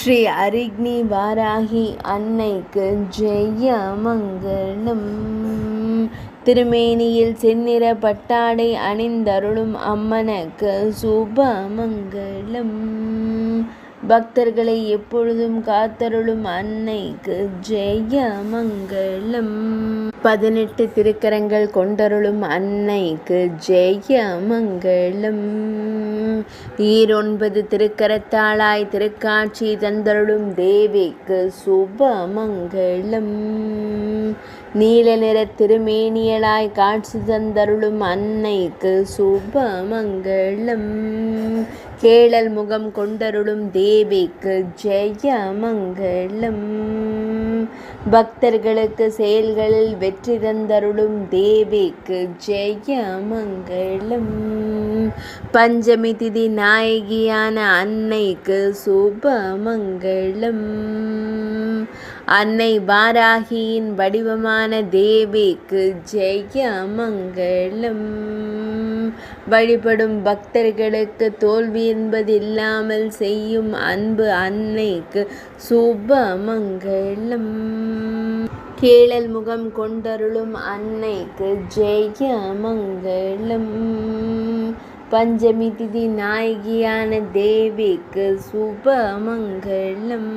ஸ்ரீ அரிக்னி வாராகி அன்னைக்கு ஜெய மங்களம். திருமேனியில் செந்நிற பட்டாடை அணிந்தருளும் அம்மனுக்கு சுப மங்களம். பக்தர்களை எப்பொழுதும் காத்தருளும் அன்னைக்கு ஜெய மங்களம். 18 திருக்கரங்கள் கொண்டருளும் அன்னைக்கு ஜெய மங்களம். 9 திருக்கரத்தாளாய் திருக்காட்சி தந்தருளும் தேவிக்கு சுப மங்களம். நீல நிற திருமேனியலாய் காட்சி தந்தருளும் அன்னைக்கு சுப மங்களம். கேழல் முகம் கொண்டருளும் தேவிக்கு ஜெய மங்களம். பக்தர்களுக்கு செயல்களில் வெற்றி தந்தருளும் தேவிக்கு ஜெய மங்களம். பஞ்சமி திதி நாயகியான அன்னைக்கு சுப மங்களம். அன்னை வாராகியின் வடிவமான தேவிக்கு ஜெய மங்களம். வழிபடும் பக்தர்களுக்கு தோல்வி என்பதில்லாமல் செய்யும் அன்பு அன்னைக்கு சுப மங்களம். கேழல் முகம் கொண்டருளும் அன்னைக்கு ஜெய மங்களம். பஞ்சமி திதி நாயகியான தேவிக்கு சுப மங்களம்.